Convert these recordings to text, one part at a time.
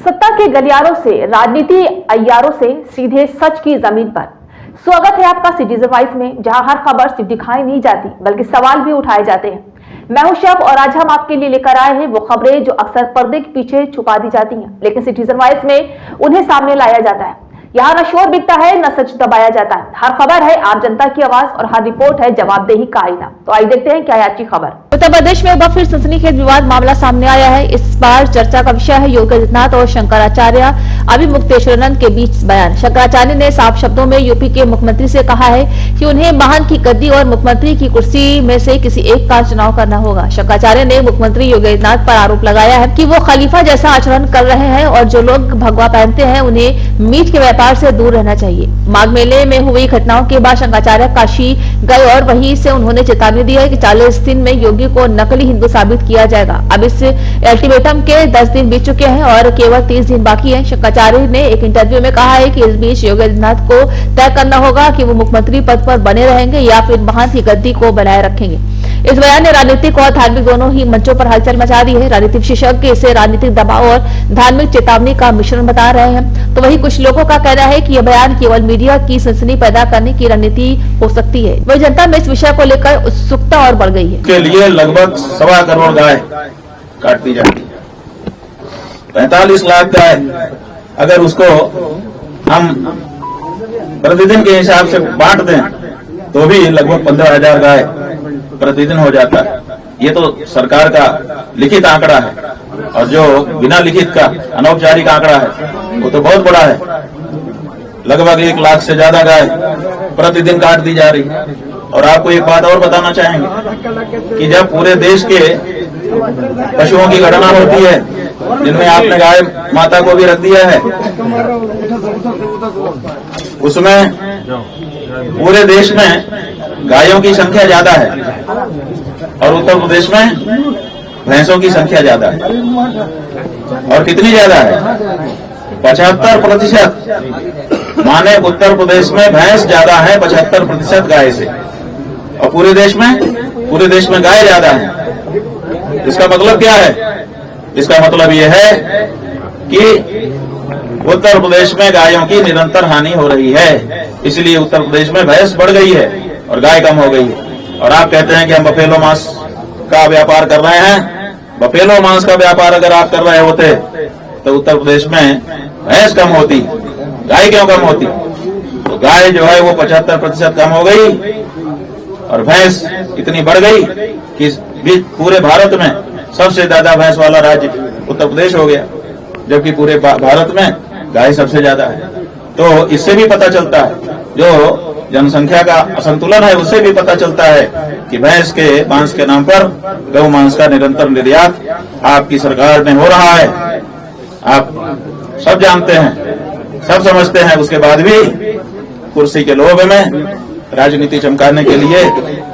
सत्ता के गलियारों से, राजनीति अय्यारों से सीधे सच की जमीन पर। स्वागत है आपका सिटीजन वॉइस में, जहां हर खबर सिर्फ दिखाई नहीं जाती बल्कि सवाल भी उठाए जाते हैं। मैं हूं शब और आज हम आपके लिए लेकर आए हैं वो खबरें जो अक्सर पर्दे के पीछे छुपा दी जाती हैं, लेकिन सिटीजन वॉइस में उन्हें सामने लाया जाता है। यहाँ न शोर बिकता है, न सच दबाया जाता है। हर खबर है आम जनता की आवाज और हर रिपोर्ट है जवाबदेही का आईना। तो आइए देखते हैं क्या है आज की खबर। उत्तर प्रदेश में एक बार फिर सनसनीखेज विवाद मामला सामने आया है। इस बार चर्चा का विषय है योगी आदित्यनाथ और शंकराचार्य अभिमुक्तेश्वरानंद के बीच बयान। शंकराचार्य ने साफ शब्दों में यूपी के मुख्यमंत्री से कहा है कि उन्हें महान की गद्दी और मुख्यमंत्री की कुर्सी में से किसी एक का चुनाव करना होगा। शंकराचार्य ने मुख्यमंत्री योगी आदित्यनाथ पर आरोप लगाया है कि वो खलीफा जैसा आचरण कर रहे हैं और जो लोग भगवा पहनते हैं उन्हें मीट के व्यापार से दूर रहना चाहिए। माघ मेले में हुई घटनाओं के बाद शंकराचार्य काशी गए और वहीं से उन्होंने चेतावनी दी है कि 40 दिन में योगी को नकली हिंदू साबित किया जाएगा। अब इस अल्टीमेटम के 10 दिन बीत चुके हैं और केवल 30 दिन बाकी है। शंकराचार्य ने एक इंटरव्यू में कहा है कि इस बीच योगी आदित्यनाथ को तय करना होगा कि वो मुख्यमंत्री पद पर बने रहेंगे या फिर महंत की गद्दी को बनाए रखेंगे। इस बयान ने राजनीतिक और धार्मिक दोनों ही मंचों पर हलचल मचा दी है। राजनीतिक विशेषज्ञ इसे राजनीतिक दबाव और धार्मिक चेतावनी का मिश्रण बता रहे हैं, तो वहीं कुछ लोगों का कहना है कि यह बयान केवल मीडिया की सनसनी पैदा करने की रणनीति हो सकती है। वही जनता में इस विषय को लेकर उत्सुकता और बढ़ गई है। के लिए लगभग 1.25 करोड़ गाय काट दी जाती है। 45 लाख गाय अगर उसको हम प्रतिदिन के हिसाब से बांट दें तो भी लगभग 15,000 गाय प्रतिदिन हो जाता है। ये तो सरकार का लिखित आंकड़ा है, और जो बिना लिखित का अनौपचारिक आंकड़ा है वो तो बहुत बड़ा है। लगभग 1 लाख से ज्यादा गाय प्रतिदिन काट दी जा रही है। और आपको एक बात और बताना चाहेंगे कि जब पूरे देश के पशुओं की गणना होती है, जिनमें आपने गाय माता को भी रख दिया है, उसमें पूरे देश में गायों की संख्या ज्यादा है और उत्तर प्रदेश में भैंसों की संख्या ज्यादा है। और कितनी ज्यादा है? 75%। माने उत्तर प्रदेश में भैंस ज्यादा है 75% गाय से, और पूरे देश में गाय ज्यादा है। इसका मतलब क्या है? इसका मतलब यह है कि उत्तर प्रदेश में गायों की निरंतर हानि हो रही है। इसलिए उत्तर प्रदेश में भैंस बढ़ गई है और गाय कम हो गई है। और आप कहते हैं कि हम बफेलो मांस का व्यापार कर रहे हैं। बफेलो मांस का व्यापार अगर आप कर रहे होते तो उत्तर प्रदेश में भैंस कम होती, गाय क्यों कम होती? तो गाय जो है वो 75% कम हो गई और भैंस इतनी बढ़ गई कि पूरे भारत में सबसे ज्यादा भैंस वाला राज्य उत्तर प्रदेश हो गया, जबकि पूरे भारत में गाय सबसे ज्यादा है। तो इससे भी पता चलता है, जो जनसंख्या का असंतुलन है उससे भी पता चलता है कि भैंस के मांस के नाम पर गौ मांस का निरंतर निर्यात आपकी सरकार में हो रहा है। आप सब जानते हैं, सब समझते हैं, उसके बाद भी कुर्सी के लोभ में राजनीति चमकाने के लिए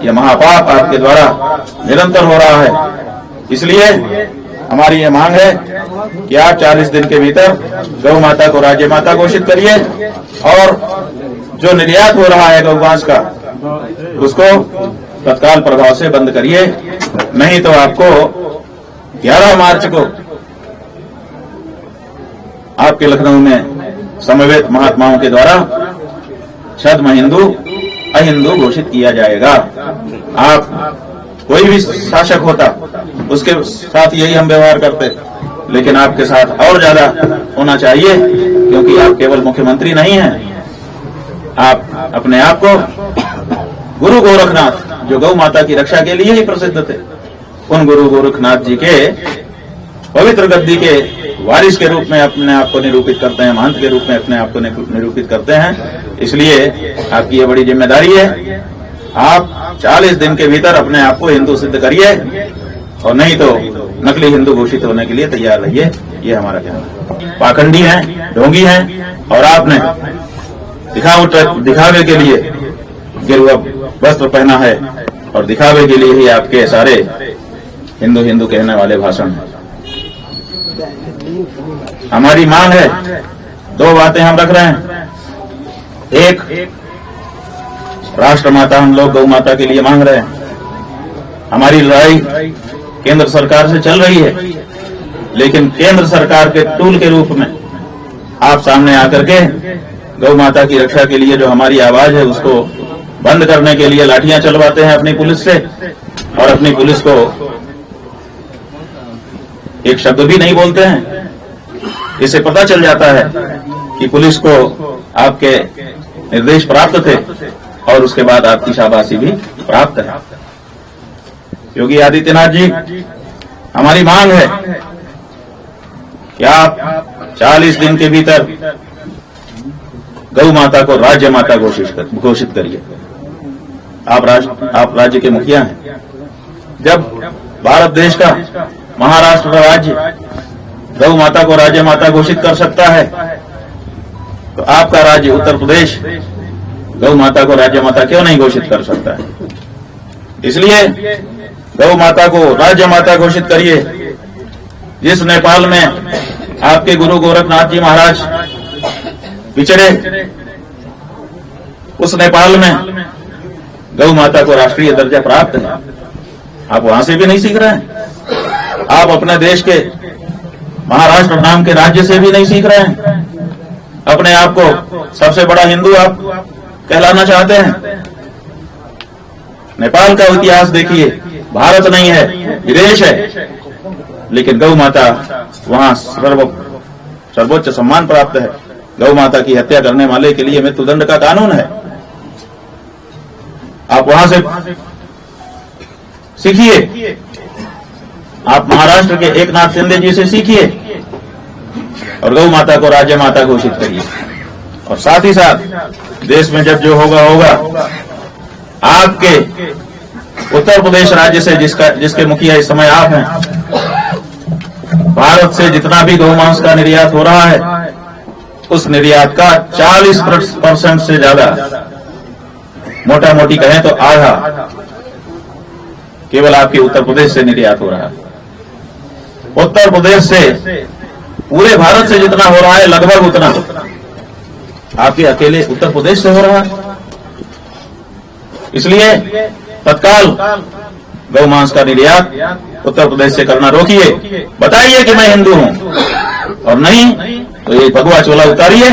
यह महापाप आपके द्वारा निरंतर हो रहा है। इसलिए हमारी ये मांग है कि आप 40 दिन के भीतर गौ माता को राज्य माता घोषित करिए और जो निर्यात हो रहा है गौ मांस का उसको तत्काल प्रभाव से बंद करिए। नहीं तो आपको 11 मार्च को आपके लखनऊ में समवेत महात्माओं के द्वारा छद्म हिंदू अहिंदू घोषित किया जाएगा। आप कोई भी शासक होता उसके साथ यही हम व्यवहार करते, लेकिन आपके साथ और ज्यादा होना चाहिए, क्योंकि आप केवल मुख्यमंत्री नहीं हैं। आप अपने आप को गुरु गोरखनाथ, जो गौ माता की रक्षा के लिए ही प्रसिद्ध थे, उन गुरु गोरखनाथ जी के पवित्र गद्दी के वारिस के रूप में अपने आप को निरूपित करते हैं, महंत के रूप में अपने आप को निरूपित करते हैं। इसलिए आपकी ये बड़ी जिम्मेदारी है, आप 40 दिन के भीतर अपने आप को हिंदू सिद्ध करिए, और नहीं तो नकली हिंदू घोषित होने के लिए तैयार रहिए। ये हमारा कहना है। पाखंडी हैं, ढोंगी हैं, और आपने दिखावे के लिए गेरुआ वस्त्र पहना है, और दिखावे के लिए ही आपके सारे हिंदू हिंदू कहने वाले भाषण हैं। हमारी मांग है, 2 बातें हम रख रहे हैं। एक, राष्ट्र माता हम लोग गौ माता के लिए मांग रहे हैं। हमारी लड़ाई केंद्र सरकार से चल रही है, लेकिन केंद्र सरकार के टूल के रूप में आप सामने आकर के गौ माता की रक्षा के लिए जो हमारी आवाज है उसको बंद करने के लिए लाठियां चलवाते हैं अपनी पुलिस से, और अपनी पुलिस को एक शब्द भी नहीं बोलते हैं। इससे पता चल जाता है कि पुलिस को आपके निर्देश प्राप्त थे और उसके बाद आपकी शाबाशी भी प्राप्त है। योगी आदित्यनाथ जी, हमारी मांग है कि आप 40 दिन के भीतर गौ माता को राज्य माता घोषित करिए। आप राज्य के मुखिया हैं। जब भारत देश का महाराष्ट्र राज्य गौ माता को राज्य माता घोषित कर सकता है, तो आपका राज्य उत्तर प्रदेश गौ माता को राज्य माता क्यों नहीं घोषित कर सकता है? इसलिए गौ माता को राज्य माता घोषित करिए। जिस नेपाल में आपके गुरु गोरखनाथ जी महाराज पिछड़े, उस नेपाल में गौ माता को राष्ट्रीय दर्जा प्राप्त है। आप वहां से भी नहीं सीख रहे हैं। आप अपने देश के महाराष्ट्र नाम के राज्य से भी नहीं सीख रहे हैं। अपने आप को सबसे बड़ा हिंदू आप कहलाना चाहते हैं। नेपाल का इतिहास देखिए, भारत नहीं है, विदेश है, लेकिन गौ माता वहां सर्वोच्च सम्मान प्राप्त है। गौ माता की हत्या करने वाले के लिए मृत्युदंड का कानून है। आप वहां से सीखिए। आप महाराष्ट्र के एकनाथ शिंदे जी से सीखिए और गौ माता को राज्य माता घोषित करिए। और साथ ही साथ देश में जब जो होगा होगा, आपके उत्तर प्रदेश राज्य से जिसके मुखिया इस समय आप हैं, भारत से जितना भी गौमांस का निर्यात हो रहा है, उस निर्यात का 40% से ज्यादा, मोटा मोटी कहें तो आधा, केवल आपके उत्तर प्रदेश से निर्यात हो रहा है। उत्तर प्रदेश से पूरे भारत से जितना हो रहा है, लगभग उतना आपके अकेले उत्तर प्रदेश से हो रहा है। इसलिए तत्काल गौ मांस का निर्यात उत्तर प्रदेश से करना रोकिए। बताइए कि मैं हिंदू हूं, और नहीं तो ये भगवा चोला उतारिए,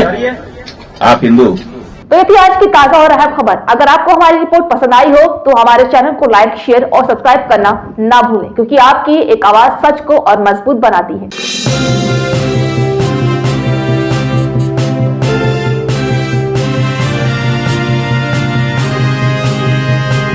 आप हिंदू। तो ये थी आज की ताजा और अहम खबर। अगर आपको हमारी रिपोर्ट पसंद आई हो तो हमारे चैनल को लाइक, शेयर और सब्सक्राइब करना ना भूलें, क्योंकि आपकी एक आवाज सच को और मजबूत बनाती है।